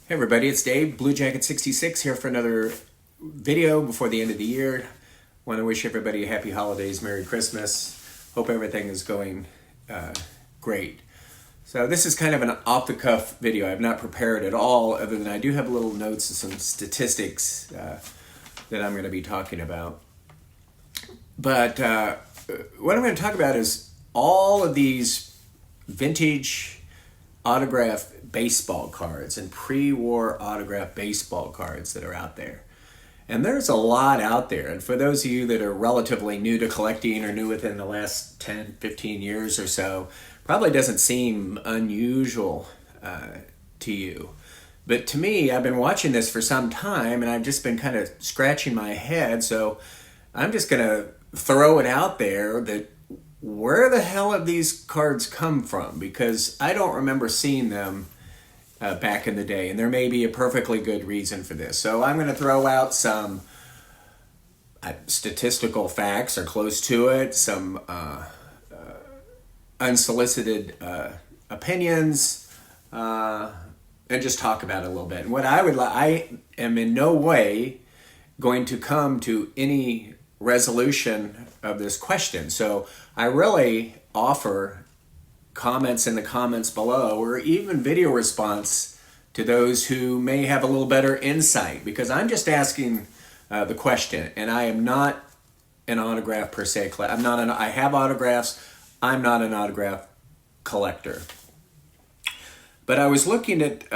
Hey everybody, it's Dave, Blue Jacket 66 here for another video before the end of the year. Want to wish everybody a happy holidays, Merry Christmas. Hope everything is going great. So this is kind of an off-the-cuff video. I've not prepared at all, other than I do have little notes and some statistics that I'm going to be talking about. But what I'm going to talk about is all of these vintage autograph baseball cards and pre-war autograph baseball cards that are out there. And there's a lot out there. And for those of you that are relatively new to collecting or new within the last 10, 15 years or so, probably doesn't seem unusual to you. But to me, I've been watching this for some time and I've just been kind of scratching my head. So I'm just going to throw it out there that where the hell have these cards come from? Because I don't remember seeing them back in the day, and there may be a perfectly good reason for this. So I'm going to throw out some statistical facts or close to it, some unsolicited opinions, and just talk about it a little bit. And what I am in no way going to come to any resolution of this question. So I really offer comments in the comments below, or even video response to those who may have a little better insight, because I'm just asking the question, and I am not an autograph per se. I have autographs. I'm not an autograph collector. But I was looking at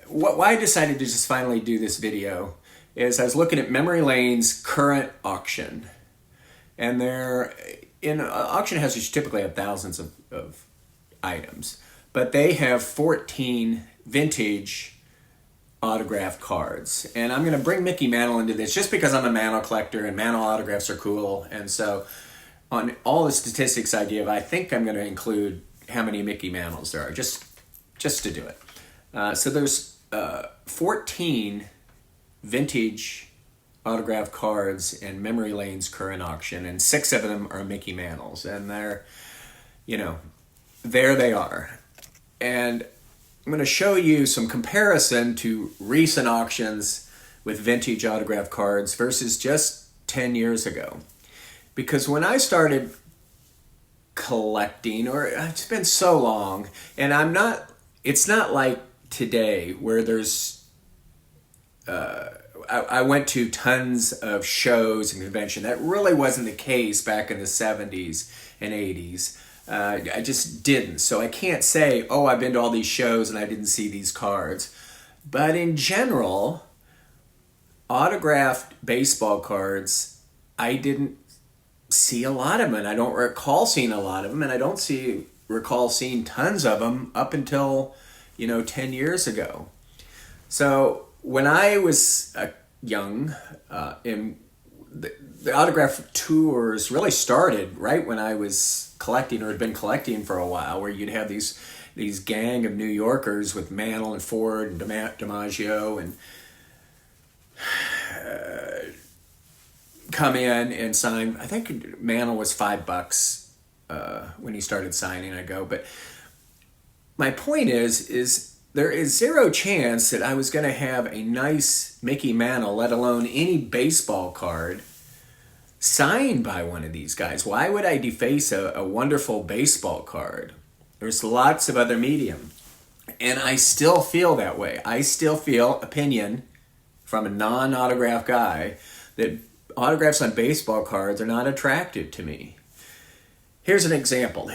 why I decided to just finally do this video is I was looking at Memory Lane's current auction, and they're in auction houses. You typically have thousands of items, but they have 14 vintage autograph cards. And I'm going to bring Mickey Mantle into this just because I'm a Mantle collector and Mantle autographs are cool. And so on all the statistics I give, I think I'm going to include how many Mickey Mantles there are, just to do it. So there's 14 vintage autograph cards in Memory Lane's current auction, and 6 of them are Mickey Mantles, and they're, there they are. And I'm going to show you some comparison to recent auctions with vintage autograph cards versus just 10 years ago. Because when I started collecting, or it's been so long, and it's not like today where there's I went to tons of shows and convention. That really wasn't the case back in the 70s and 80s. I just didn't. So I can't say, oh, I've been to all these shows and I didn't see these cards. But in general, autographed baseball cards, I didn't see a lot of them. And I don't recall seeing a lot of them. And I don't recall seeing tons of them up until, 10 years ago. So when I was young, the autograph tours really started right when I was collecting, or had been collecting for a while, where you'd have these gang of New Yorkers with Mantle and Ford and DiMaggio and come in and sign. I think Mantle was $5 when he started signing. But my point is there is zero chance that I was going to have a nice Mickey Mantle, let alone any baseball card, signed by one of these guys. Why would I deface a wonderful baseball card? There's lots of other medium. And I still feel that way. I still feel opinion from a non-autograph guy that autographs on baseball cards are not attractive to me. Here's an example.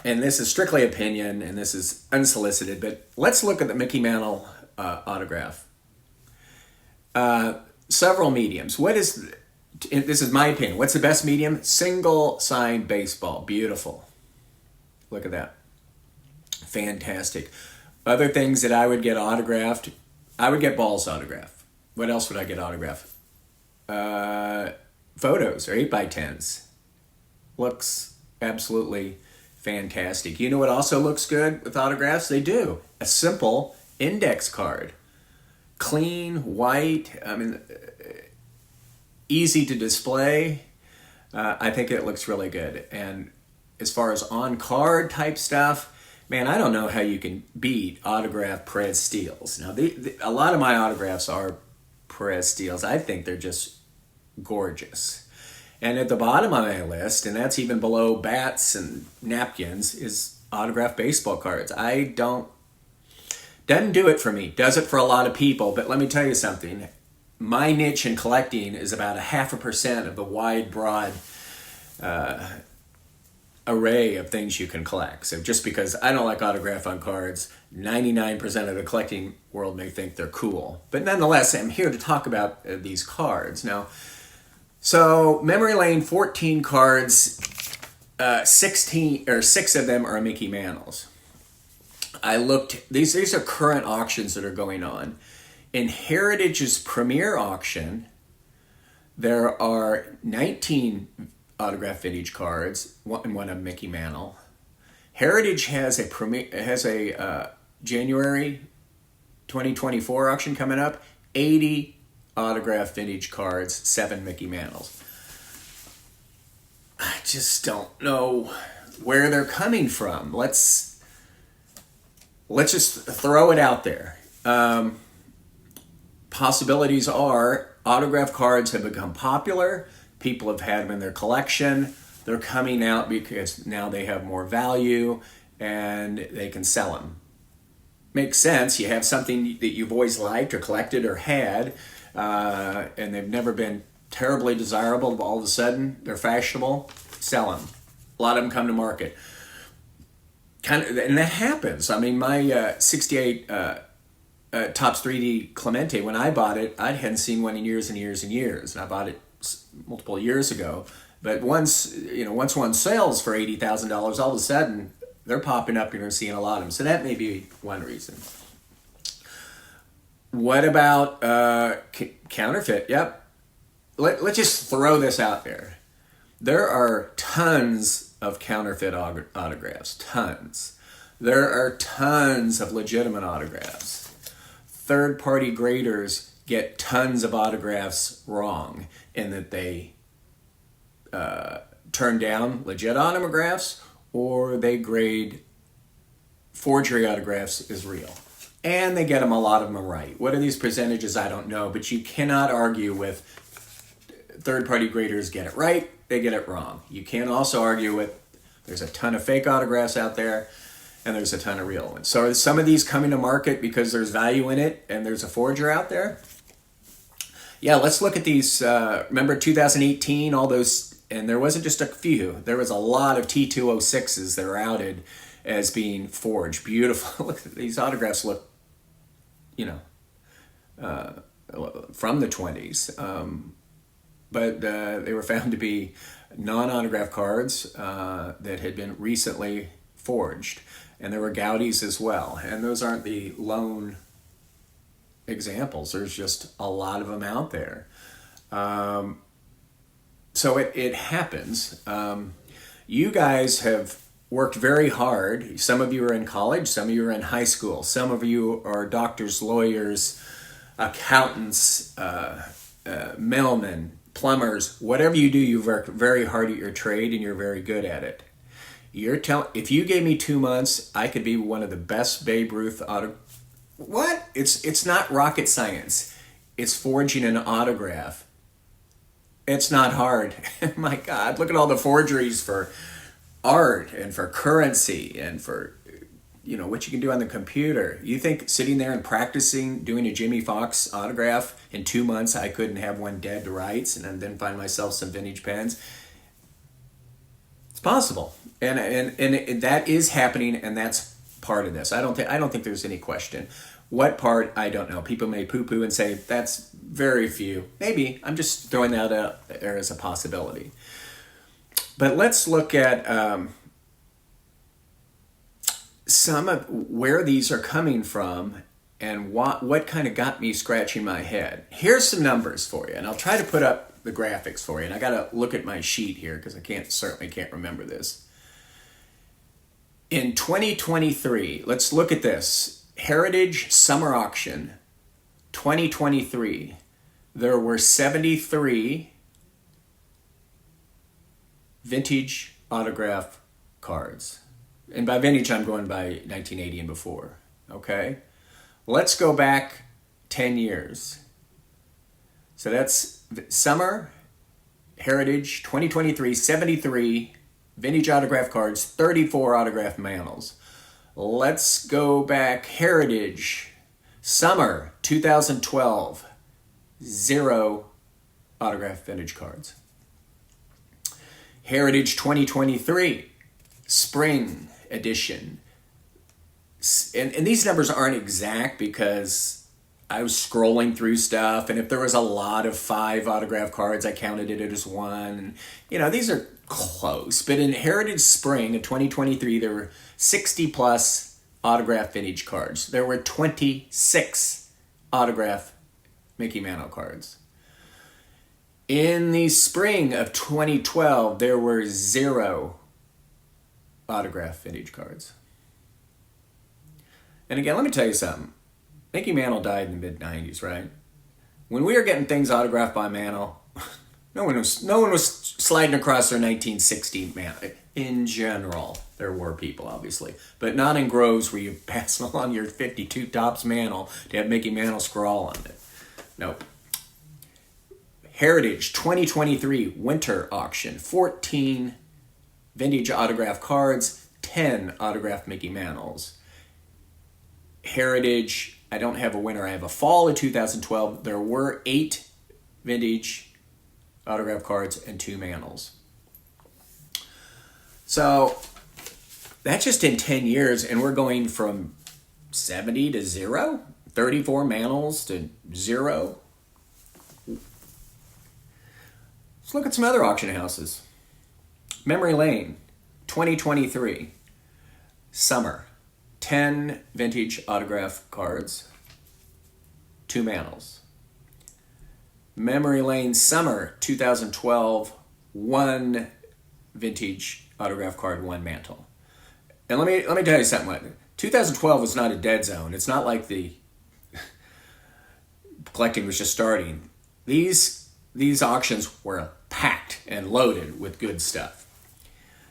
And this is strictly opinion, and this is unsolicited, but let's look at the Mickey Mantle autograph. Several mediums. This is my opinion. What's the best medium? Single signed baseball. Beautiful. Look at that. Fantastic. Other things that I would get autographed, I would get Ball's autograph. What else would I get autographed? Photos or 8x10s. Looks absolutely fantastic. You know what also looks good with autographs? They do. A simple index card. Clean, white, easy to display. I think it looks really good. And as far as on-card type stuff, Man, I don't know how you can beat autographed Perez Steels. Now, a lot of my autographs are Perez Steels. I think they're just gorgeous. And at the bottom of my list, and that's even below bats and napkins, is autographed baseball cards. Doesn't do it for me. Does it for a lot of people, but let me tell you something. My niche in collecting is about 0.5% of the wide, broad array of things you can collect. So just because I don't like autograph on cards, 99% of the collecting world may think they're cool. But nonetheless, I'm here to talk about these cards. Now, so memory lane, 14 cards, 6 of them are Mickey Mantles. I looked, these are current auctions that are going on. In Heritage's premier auction, there are 19 autographed vintage cards, one of Mickey Mantle. Heritage has a January 2024 auction coming up. 80 autographed vintage cards, 7 Mickey Mantles. I just don't know where they're coming from. Let's just throw it out there. Possibilities are autograph cards have become popular. People have had them in their collection. They're coming out because now they have more value and they can sell them. Makes sense. You have something that you've always liked or collected or had, and they've never been terribly desirable, but all of a sudden they're fashionable. Sell them. A lot of them come to market. And that happens. I mean, my 68 Topps 3D Clemente, when I bought it, I hadn't seen one in years and years and years. And I bought it multiple years ago. But once one sells for $80,000, all of a sudden they're popping up and you're seeing a lot of them. So that may be one reason. What about counterfeit? Yep. Let's just throw this out there. There are tons of counterfeit autographs. Tons. There are tons of legitimate autographs. Third-party graders get tons of autographs wrong in that they turn down legit autographs or they grade forgery autographs as real. And they get them, a lot of them right. What are these percentages? I don't know, but you cannot argue with third-party graders get it right, they get it wrong. You can't also argue with there's a ton of fake autographs out there and there's a ton of real ones. So are some of these coming to market because there's value in it and there's a forger out there? Yeah, let's look at these. Remember 2018, all those, and there wasn't just a few. There was a lot of T206s that were outed as being forged. Beautiful. Look, these autographs look, from the 20s. But they were found to be non-autograph cards that had been recently forged. And there were Gaudis as well. And those aren't the lone examples. There's just a lot of them out there. So it happens. You guys have worked very hard. Some of you are in college. Some of you are in high school. Some of you are doctors, lawyers, accountants, mailmen, plumbers. Whatever you do, you've worked very hard at your trade and you're very good at it. If you gave me 2 months, I could be one of the best Babe Ruth What? It's not rocket science. It's forging an autograph. It's not hard. My God, look at all the forgeries for art and for currency and for what you can do on the computer. You think sitting there and practicing doing a Jimmy Fox autograph in 2 months, I couldn't have one dead to rights and then find myself some vintage pens? It's possible, and that is happening, and that's part of this. I don't think there's any question. What part? I don't know. People may poo-poo and say that's very few. Maybe I'm just throwing that out there as a possibility. But let's look at some of where these are coming from and what kind of got me scratching my head. Here's some numbers for you, and I'll try to put up the graphics for you. And I got to look at my sheet here because I certainly can't remember this. In 2023, let's look at this. Heritage Summer Auction 2023. There were 73 vintage autograph cards. And by vintage, I'm going by 1980 and before. Okay? Let's go back 10 years. So that's summer, heritage, 2023, 73 vintage autograph cards, 34 autographed Mantles. Let's go back heritage, summer, 2012, 0 autographed vintage cards. Heritage 2023, spring edition. And these numbers aren't exact because I was scrolling through stuff, and if there was a lot of 5 autograph cards, I counted it as 1. You know, these are close. But in Heritage Spring of 2023, there were 60 plus autograph vintage cards. There were 26 autograph Mickey Mantle cards. In the spring of 2012, there were 0 autograph vintage cards. And again, let me tell you something. Mickey Mantle died in the mid-90s, right? When we were getting things autographed by Mantle, no one was sliding across their 1960 Mantle. In general, there were people, obviously, but not in groves where you pass along your 52 Topps Mantle to have Mickey Mantle scrawl on it. Nope. Heritage 2023 Winter Auction, 14 vintage autograph cards, 10 autographed Mickey Mantles. Heritage, I don't have a winter, I have a fall of 2012. There were 8 vintage autograph cards and 2 Mantles. So that's just in 10 years, and we're going from 70 to 0, 34 Mantles to 0. Let's look at some other auction houses. Memory Lane, 2023, summer, 10 vintage autograph cards, 2 Mantles. Memory Lane, summer, 2012, 1 vintage autograph card, 1 Mantle. And let me tell you something. 2012 was not a dead zone. It's not like the collecting was just starting. These auctions were packed and loaded with good stuff.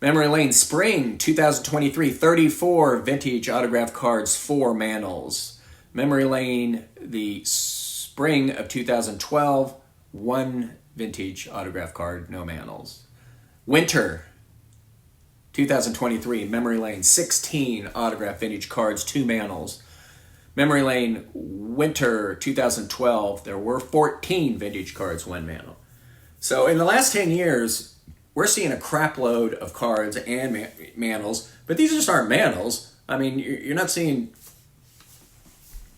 Memory Lane Spring 2023, 34 vintage autograph cards, 4 Mantles. Memory Lane the spring of 2012, 1 vintage autograph card, no Mantles. Winter 2023, Memory Lane 16 autograph vintage cards, 2 Mantles. Memory Lane Winter 2012, there were 14 vintage cards, 1 Mantle. So in the last 10 years, we're seeing a crap load of cards and Mantles, but these just aren't Mantles. I mean, you're not seeing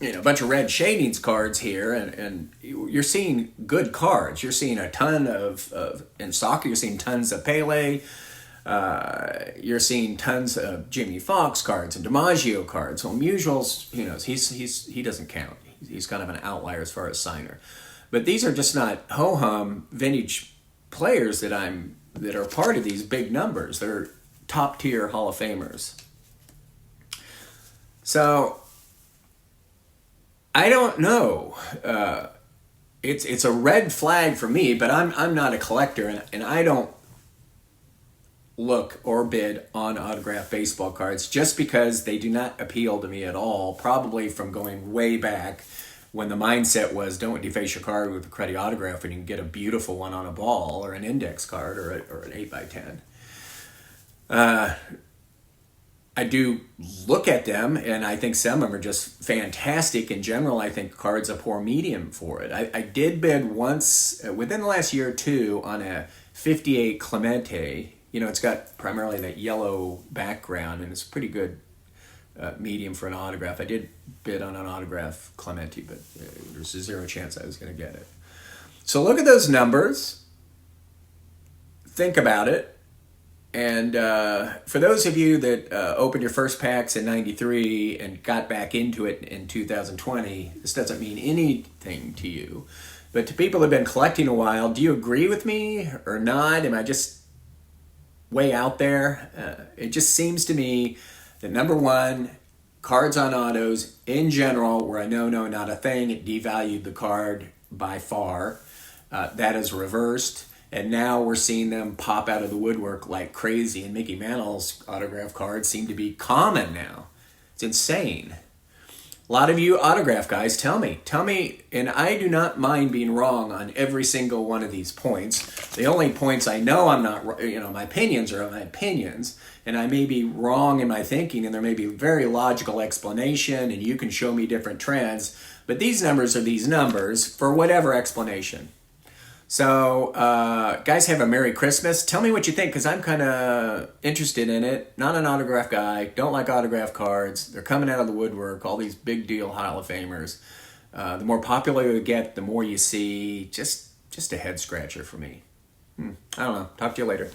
a bunch of red shadings cards here, and you're seeing good cards. You're seeing a ton of in soccer, you're seeing tons of Pele. You're seeing tons of Jimmy Fox cards and DiMaggio cards. Well, Musial's, he doesn't count. He's kind of an outlier as far as signer. But these are just not ho-hum vintage players that are part of these big numbers. They're top tier Hall of Famers. So I don't know. It's a red flag for me, but I'm not a collector, and I don't look or bid on autographed baseball cards just because they do not appeal to me at all, probably from going way back when the mindset was don't deface your card with a credit autograph when you can get a beautiful one on a ball or an index card or an 8x10. I do look at them, and I think some of them are just fantastic. In general, I think card's a poor medium for it. I did bid once, within the last year or two, on a 58 Clemente. It's got primarily that yellow background, and it's a pretty good medium for an autograph. I did bid on an autograph Clemente, but there's a 0 chance I was going to get it. So look at those numbers. Think about it. And for those of you that opened your first packs in 93 and got back into it in 2020, this doesn't mean anything to you. But to people who have been collecting a while, do you agree with me or not? Am I just way out there? It just seems to me that number one, cards on autos in general, where I know not a thing, it devalued the card by far. That is reversed. And now we're seeing them pop out of the woodwork like crazy. And Mickey Mantle's autograph cards seem to be common now. It's insane. A lot of you autograph guys, tell me, and I do not mind being wrong on every single one of these points. The only points I know I'm not, my opinions are my opinions, and I may be wrong in my thinking, and there may be very logical explanation, and you can show me different trends, but these numbers are these numbers for whatever explanation. So, guys, have a Merry Christmas. Tell me what you think, because I'm kind of interested in it. Not an autograph guy. Don't like autograph cards. They're coming out of the woodwork, all these big deal Hall of Famers. The more popular you get, the more you see. Just a head scratcher for me. I don't know. Talk to you later.